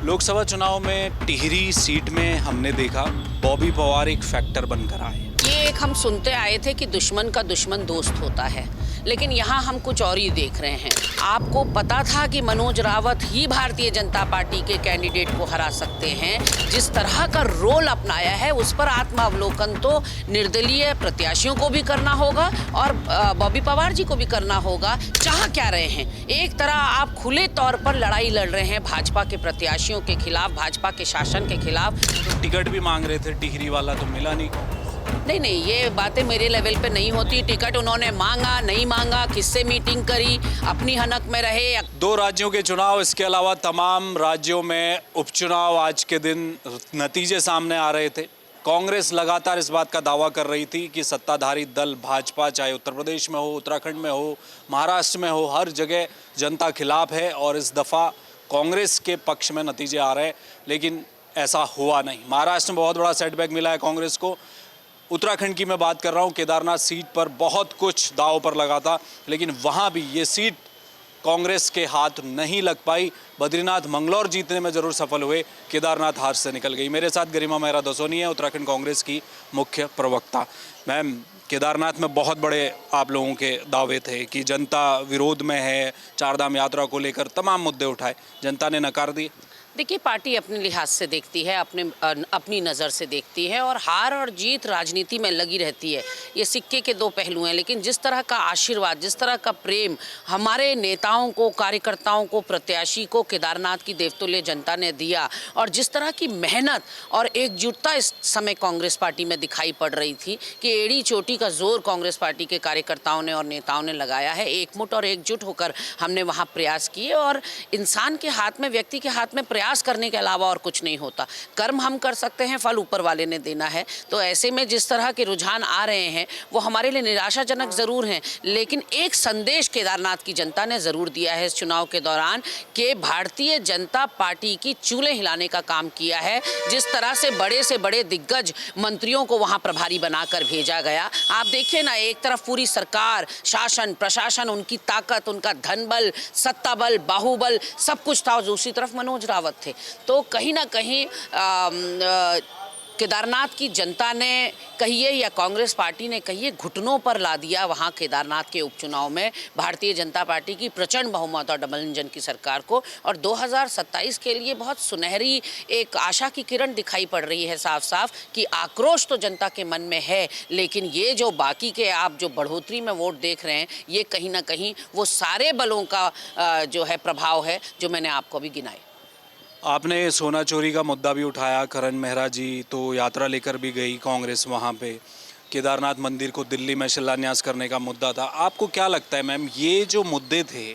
लोकसभा चुनाव में टिहरी सीट में हमने देखा बॉबी पवार एक फैक्टर बनकर आए। ये एक हम सुनते आए थे कि दुश्मन का दुश्मन दोस्त होता है, लेकिन यहाँ हम कुछ और ही देख रहे हैं। आपको पता था कि मनोज रावत ही भारतीय जनता पार्टी के कैंडिडेट को हरा सकते हैं। जिस तरह का रोल अपनाया है उस पर आत्मावलोकन तो निर्दलीय प्रत्याशियों को भी करना होगा और बॉबी पवार जी को भी करना होगा। चाह क्या रहे हैं? एक तरह आप खुले तौर पर लड़ाई लड़ रहे हैं भाजपा के प्रत्याशियों के खिलाफ, भाजपा के शासन के खिलाफ। तो टिकट भी मांग रहे थे टिहरी वाला, तो मिला नहीं। नहीं, ये बातें मेरे लेवल पे नहीं होती। टिकट उन्होंने मांगा नहीं मांगा, किससे मीटिंग करी, अपनी हनक में रहे। 2 राज्यों के चुनाव, इसके अलावा तमाम राज्यों में उपचुनाव, आज के दिन नतीजे सामने आ रहे थे। कांग्रेस लगातार इस बात का दावा कर रही थी कि सत्ताधारी दल भाजपा, चाहे उत्तर प्रदेश में हो, उत्तराखंड में हो, महाराष्ट्र में हो, हर जगह जनता खिलाफ है और इस दफ़ा कांग्रेस के पक्ष में नतीजे आ रहे हैं। लेकिन ऐसा हुआ नहीं। महाराष्ट्र में बहुत बड़ा सेटबैक मिला है कांग्रेस को। उत्तराखंड की मैं बात कर रहा हूँ, केदारनाथ सीट पर बहुत कुछ दांव पर लगा था, लेकिन वहाँ भी ये सीट कांग्रेस के हाथ नहीं लग पाई। बद्रीनाथ मंगलौर जीतने में ज़रूर सफल हुए, केदारनाथ हार से निकल गई। मेरे साथ गरिमा मेहरा दसोनी है, उत्तराखंड कांग्रेस की मुख्य प्रवक्ता। मैम, केदारनाथ में बहुत बड़े आप लोगों के दावे थे कि जनता विरोध में है, चारधाम यात्रा को लेकर तमाम मुद्दे उठाए, जनता ने नकार दिए। देखिए, पार्टी अपने लिहाज से देखती है, अपनी नज़र से देखती है और हार और जीत राजनीति में लगी रहती है। ये सिक्के के 2 पहलू हैं, लेकिन जिस तरह का आशीर्वाद, जिस तरह का प्रेम हमारे नेताओं को, कार्यकर्ताओं को, प्रत्याशी को केदारनाथ की देवतुल्य जनता ने दिया और जिस तरह की मेहनत और एकजुटता इस समय कांग्रेस पार्टी में दिखाई पड़ रही थी कि एड़ी चोटी का जोर कांग्रेस पार्टी के कार्यकर्ताओं ने और नेताओं ने लगाया है। एकमुठ और एकजुट होकर हमने वहाँ प्रयास किए और इंसान के हाथ में, व्यक्ति के हाथ में प्रयास करने के अलावा और कुछ नहीं होता। कर्म हम कर सकते हैं, फल ऊपर वाले ने देना है। तो ऐसे में जिस तरह के रुझान आ रहे हैं वो हमारे लिए निराशाजनक जरूर हैं, लेकिन एक संदेश केदारनाथ की जनता ने जरूर दिया है इस चुनाव के दौरान कि भारतीय जनता पार्टी की चूल्हे हिलाने का काम किया है। जिस तरह से बड़े दिग्गज मंत्रियों को वहां प्रभारी बनाकर भेजा गया, आप देखिए ना, एक तरफ पूरी सरकार, शासन, प्रशासन, उनकी ताकत, उनका धन बल, सत्ता बल, बाहुबल, सब कुछ था। दूसरी तरफ मनोज रावत थे। तो कहीं ना कहीं केदारनाथ की जनता ने कहिए या कांग्रेस पार्टी ने कहिए, घुटनों पर ला दिया वहाँ केदारनाथ के उपचुनाव में भारतीय जनता पार्टी की प्रचंड बहुमत और डबल इंजन की सरकार को। और 2027 के लिए बहुत सुनहरी एक आशा की किरण दिखाई पड़ रही है साफ साफ कि आक्रोश तो जनता के मन में है, लेकिन ये जो बाकी के आप जो बढ़ोतरी में वोट देख रहे हैं, ये कहीं ना कहीं वो सारे बलों का जो है प्रभाव है जो मैंने आपको भी गिनाए। आपने सोना चोरी का मुद्दा भी उठाया। करण मेहरा जी तो यात्रा लेकर भी गई कांग्रेस वहाँ पे। केदारनाथ मंदिर को दिल्ली में शिलान्यास करने का मुद्दा था। आपको क्या लगता है मैम, ये जो मुद्दे थे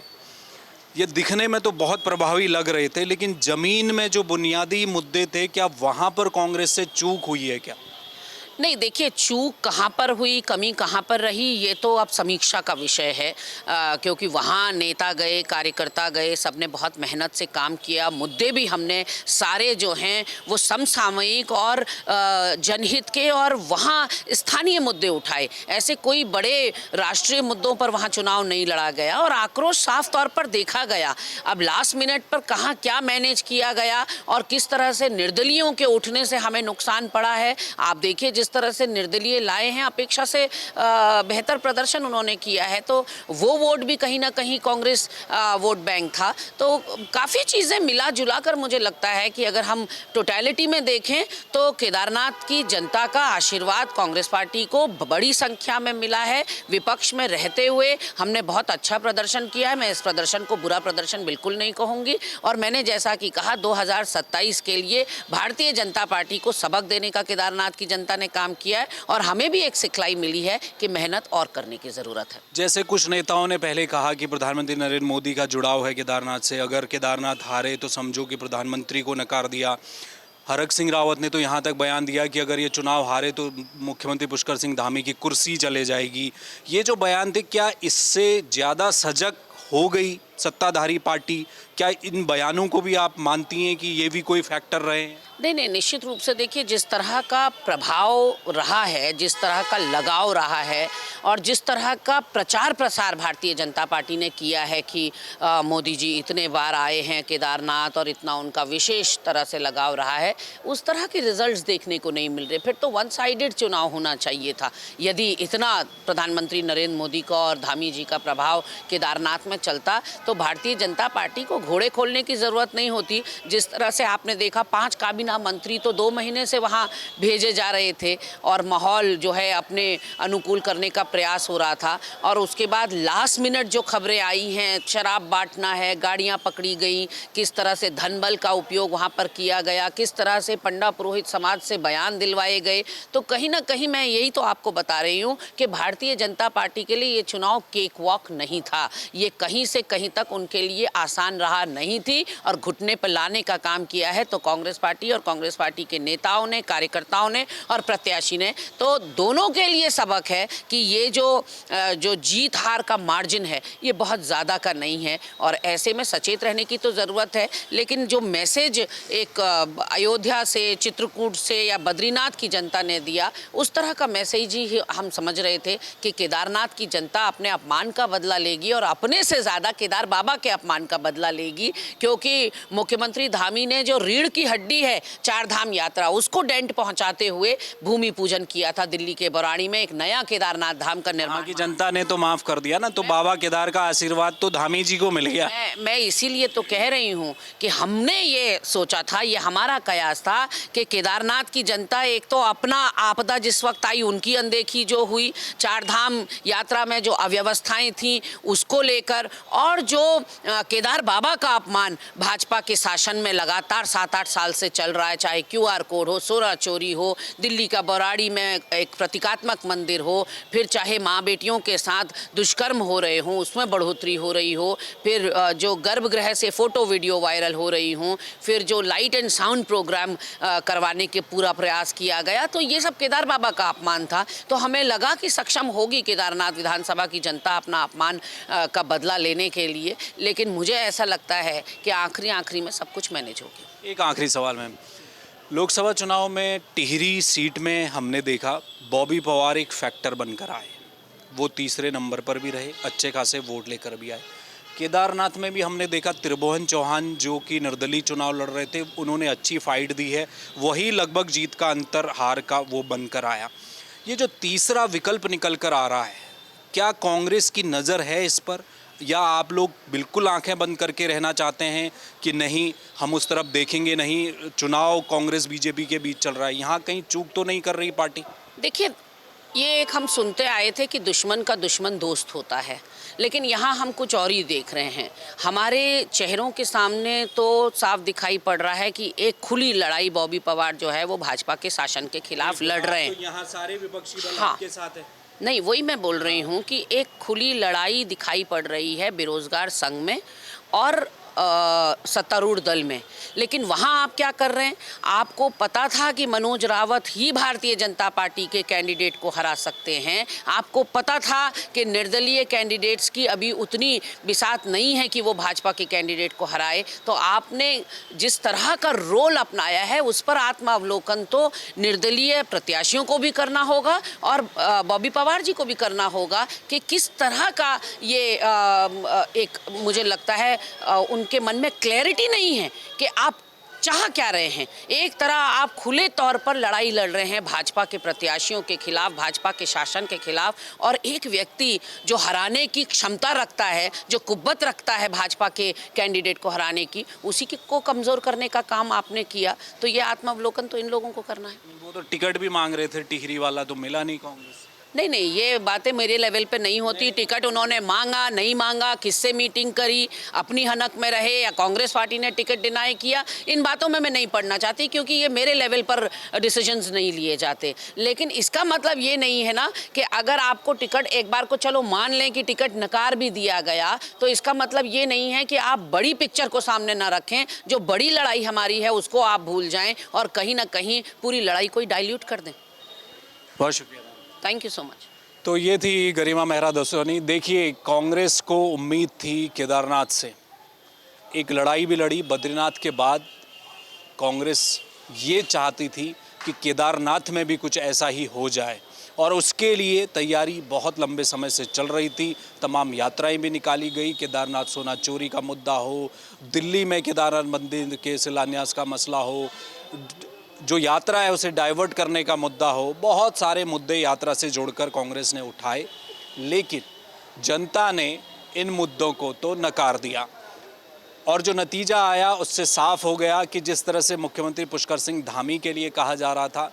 ये दिखने में तो बहुत प्रभावी लग रहे थे, लेकिन ज़मीन में जो बुनियादी मुद्दे थे, क्या वहाँ पर कांग्रेस से चूक हुई है क्या? नहीं, देखिए, चूक कहाँ पर हुई, कमी कहाँ पर रही, ये तो अब समीक्षा का विषय है। क्योंकि वहाँ नेता गए, कार्यकर्ता गए, सबने बहुत मेहनत से काम किया। मुद्दे भी हमने सारे जो हैं वो समसामयिक और जनहित के और वहाँ स्थानीय मुद्दे उठाए। ऐसे कोई बड़े राष्ट्रीय मुद्दों पर वहाँ चुनाव नहीं लड़ा गया और आक्रोश साफ तौर पर देखा गया। अब लास्ट मिनट पर कहाँ क्या मैनेज किया गया और किस तरह से निर्दलीयों के उठने से हमें नुकसान पड़ा है। आप देखिए, जिस तरह से निर्दलीय लाए हैं, अपेक्षा से बेहतर प्रदर्शन उन्होंने किया है, तो वो वोट भी कहीं ना कहीं कांग्रेस वोट बैंक था। तो काफ़ी चीज़ें मिला जुला कर मुझे लगता है कि अगर हम टोटलिटी में देखें तो केदारनाथ की जनता का आशीर्वाद कांग्रेस पार्टी को बड़ी संख्या में मिला है। विपक्ष में रहते हुए हमने बहुत अच्छा प्रदर्शन किया है। मैं इस प्रदर्शन को बुरा प्रदर्शन बिल्कुल नहीं कहूँगी। और मैंने जैसा कि कहा, 2027 के लिए भारतीय जनता पार्टी को सबक देने का केदारनाथ की जनता ने काम किया है और हमें भी एक सिखलाई मिली है कि मेहनत और करने की जरूरत है। जैसे कुछ नेताओं ने पहले कहा कि प्रधानमंत्री नरेंद्र मोदी का जुड़ाव है केदारनाथ से, अगर केदारनाथ हारे तो समझो कि प्रधानमंत्री को नकार दिया। हरक सिंह रावत ने तो यहाँ तक बयान दिया कि अगर ये चुनाव हारे तो मुख्यमंत्री पुष्कर सिंह धामी की कुर्सी चले जाएगी। ये जो बयान थे, क्या इससे ज़्यादा सजग हो गई सत्ताधारी पार्टी? क्या इन बयानों को भी आप मानती हैं कि ये भी कोई फैक्टर रहे हैं? नहीं नहीं, निश्चित रूप से देखिए, जिस तरह का प्रभाव रहा है, जिस तरह का लगाव रहा है और जिस तरह का प्रचार प्रसार भारतीय जनता पार्टी ने किया है कि मोदी जी इतने बार आए हैं केदारनाथ और इतना उनका विशेष तरह से लगाव रहा है, उस तरह के रिजल्ट्स देखने को नहीं मिल रहे। फिर तो वन साइडेड चुनाव होना चाहिए था। यदि इतना प्रधानमंत्री नरेंद्र मोदी का और धामी जी का प्रभाव केदारनाथ में चलता तो भारतीय जनता पार्टी को घोड़े खोलने की ज़रूरत नहीं होती। जिस तरह से आपने देखा 5 काबीना मंत्री तो 2 महीने से वहाँ भेजे जा रहे थे और माहौल जो है अपने अनुकूल करने का प्रयास हो रहा था। और उसके बाद लास्ट मिनट जो खबरें आई हैं, शराब बांटना है, गाड़ियाँ पकड़ी गई, किस तरह से धन बल का उपयोग वहाँ पर किया गया, किस तरह से पंडा पुरोहित समाज से बयान दिलवाए गए, तो कहीं ना कहीं मैं यही तो आपको बता रही हूँ कि भारतीय जनता पार्टी के लिए ये चुनाव केक वॉक नहीं था। ये कहीं से कहीं तक उनके लिए आसान रहा नहीं थी और घुटने पर लाने का काम किया है तो कांग्रेस पार्टी और कांग्रेस पार्टी के नेताओं ने, कार्यकर्ताओं ने और प्रत्याशी ने। तो दोनों के लिए सबक है कि ये जो जीत हार का मार्जिन है ये बहुत ज़्यादा का नहीं है और ऐसे में सचेत रहने की तो ज़रूरत है। लेकिन जो मैसेज एक अयोध्या से, चित्रकूट से या बद्रीनाथ की जनता ने दिया, उस तरह का मैसेज ही हम समझ रहे थे कि केदारनाथ की जनता अपने अपमान का बदला लेगी और अपने से ज़्यादा केदार बाबा के अपमान का बदला लेगी, क्योंकि मुख्यमंत्री धामी ने जो रीढ़ की हड्डी है चार धाम यात्रा, उसको डेंट पहुंचाते हुए भूमि पूजन किया था दिल्ली के बरौनी में। एक नया केदारनाथ धाम का निर्माण की जनता ने तो माफ कर दिया ना, तो बाबा केदार का आशीर्वाद तो धामी जी को मिल गया। मैं इसीलिए तो कह रही हूँ कि हमने ये सोचा था, ये हमारा कयास था कि केदारनाथ की जनता एक तो अपना आपदा जिस वक्त आई उनकी अनदेखी जो हुई, चार धाम यात्रा में जो अव्यवस्थाएं थी उसको लेकर, और जो केदार बाबा का अपमान भाजपा के शासन में लगातार 7-8 साल से चल रहा है, चाहे QR कोड हो, सोना चोरी हो, दिल्ली का बौराड़ी में एक प्रतीकात्मक मंदिर हो, फिर चाहे माँ बेटियों के साथ दुष्कर्म हो रहे हों उसमें बढ़ोतरी हो रही हो, फिर जो गर्भगृह से फ़ोटो वीडियो वायरल हो रही हों, फिर जो लाइट एंड साउंड प्रोग्राम करवाने के पूरा प्रयास किया गया, तो ये सब केदार बाबा का अपमान था। तो हमें लगा कि सक्षम होगी केदारनाथ विधानसभा की जनता अपना अपमान का बदला लेने के लिए, लेकिन मुझे ऐसा लगता है कि आखिरी में सब कुछ मैनेज हो गया। एक आखिरी सवाल मैम, लोकसभा चुनाव में टिहरी सीट में हमने देखा बॉबी पवार एक फैक्टर बनकर आए, वो तीसरे नंबर पर भी रहे, अच्छे खासे वोट लेकर भी आए। केदारनाथ में भी हमने देखा त्रिभुवन चौहान जो कि निर्दलीय चुनाव लड़ रहे थे, उन्होंने अच्छी फाइट दी है, वही लगभग जीत का अंतर हार का वो बनकर आया। ये जो तीसरा विकल्प निकल कर आ रहा है, क्या कांग्रेस की नज़र है इस पर, या आप लोग बिल्कुल आंखें बंद करके रहना चाहते हैं कि नहीं हम उस तरफ देखेंगे नहीं, चुनाव कांग्रेस बीजेपी के बीच चल रहा है, यहाँ कहीं चूक तो नहीं कर रही पार्टी? देखिए, ये एक हम सुनते आए थे कि दुश्मन का दुश्मन दोस्त होता है, लेकिन यहाँ हम कुछ और ही देख रहे हैं। हमारे चेहरों के सामने तो साफ दिखाई पड़ रहा है कि एक खुली लड़ाई बॉबी पवार जो है वो भाजपा के शासन के खिलाफ लड़ रहे हैं। तो यहाँ सारे विपक्षी दल हाँ, आपके साथ है? नहीं, वही मैं बोल रही हूँ कि एक खुली लड़ाई दिखाई पड़ रही है बेरोजगार संघ में और सत्तारूढ़ दल में। लेकिन वहाँ आप क्या कर रहे हैं? आपको पता था कि मनोज रावत ही भारतीय जनता पार्टी के कैंडिडेट को हरा सकते हैं, आपको पता था कि निर्दलीय कैंडिडेट्स की अभी उतनी बिसात नहीं है कि वो भाजपा के कैंडिडेट को हराए, तो आपने जिस तरह का रोल अपनाया है उस पर आत्मावलोकन तो निर्दलीय प्रत्याशियों को भी करना होगा और बॉबी पवार जी को भी करना होगा कि किस तरह का ये एक, मुझे लगता है उनके मन में क्लैरिटी नहीं है कि आप चाह क्या रहे हैं। एक तरह आप खुले तौर पर लड़ाई लड़ रहे हैं भाजपा के प्रत्याशियों के खिलाफ, भाजपा के शासन के खिलाफ, और एक व्यक्ति जो हराने की क्षमता रखता है, जो कुव्वत रखता है भाजपा के कैंडिडेट को हराने की, उसी को कमज़ोर करने का काम आपने किया। तो ये आत्मावलोकन तो इन लोगों को करना है। वो तो टिकट भी मांग रहे थे टिहरी वाला, तो मिला नहीं कांग्रेस। नहीं, ये बातें मेरे लेवल पे नहीं होती। टिकट उन्होंने मांगा नहीं मांगा, किससे मीटिंग करी, अपनी हनक में रहे या कांग्रेस पार्टी ने टिकट डिनाई किया, इन बातों में मैं नहीं पढ़ना चाहती क्योंकि ये मेरे लेवल पर डिसीजंस नहीं लिए जाते। लेकिन इसका मतलब ये नहीं है ना कि अगर आपको टिकट एक बार को चलो मान लें कि टिकट नकार भी दिया गया, तो इसका मतलब ये नहीं है कि आप बड़ी पिक्चर को सामने ना रखें, जो बड़ी लड़ाई हमारी है उसको आप भूल जाएं और कहीं ना कहीं पूरी लड़ाई को डाइल्यूट कर दें। बहुत शुक्रिया। Thank you so much. तो ये थी गरिमा मेहरा दसोनी। देखिए, कांग्रेस को उम्मीद थी केदारनाथ से, एक लड़ाई भी लड़ी, बद्रीनाथ के बाद कांग्रेस ये चाहती थी कि केदारनाथ में भी कुछ ऐसा ही हो जाए और उसके लिए तैयारी बहुत लंबे समय से चल रही थी। तमाम यात्राएं भी निकाली गई, केदारनाथ सोना चोरी का मुद्दा हो, दिल्ली में केदारनाथ मंदिर के शिलान्यास का मसला हो, जो यात्रा है उसे डाइवर्ट करने का मुद्दा हो, बहुत सारे मुद्दे यात्रा से जोड़कर कांग्रेस ने उठाए, लेकिन जनता ने इन मुद्दों को तो नकार दिया। और जो नतीजा आया उससे साफ हो गया कि जिस तरह से मुख्यमंत्री पुष्कर सिंह धामी के लिए कहा जा रहा था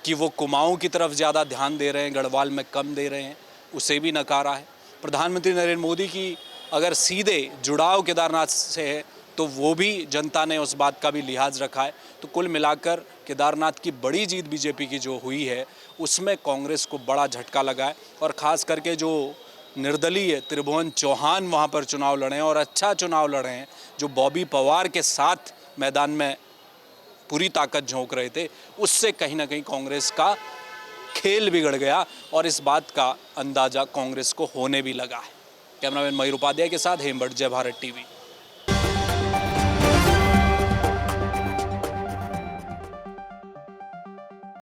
कि वो कुमाऊं की तरफ ज़्यादा ध्यान दे रहे हैं, गढ़वाल में कम दे रहे हैं, उसे भी नकारा है। प्रधानमंत्री नरेंद्र मोदी की अगर सीधे जुड़ाव केदारनाथ से है तो वो भी जनता ने उस बात का भी लिहाज रखा है। तो कुल मिलाकर केदारनाथ की बड़ी जीत बीजेपी की जो हुई है उसमें कांग्रेस को बड़ा झटका लगा है और ख़ास करके जो निर्दलीय त्रिभुवन चौहान वहाँ पर चुनाव लड़े हैं और अच्छा चुनाव लड़े हैं, जो बॉबी पवार के साथ मैदान में पूरी ताकत झोंक रहे थे, उससे कहीं ना कहीं कांग्रेस का खेल बिगड़ गया और इस बात का अंदाज़ा कांग्रेस को होने भी लगा है। कैमरामैन मयूर उपाध्याय के साथ हेमभट्ट, जय भारत टीवी।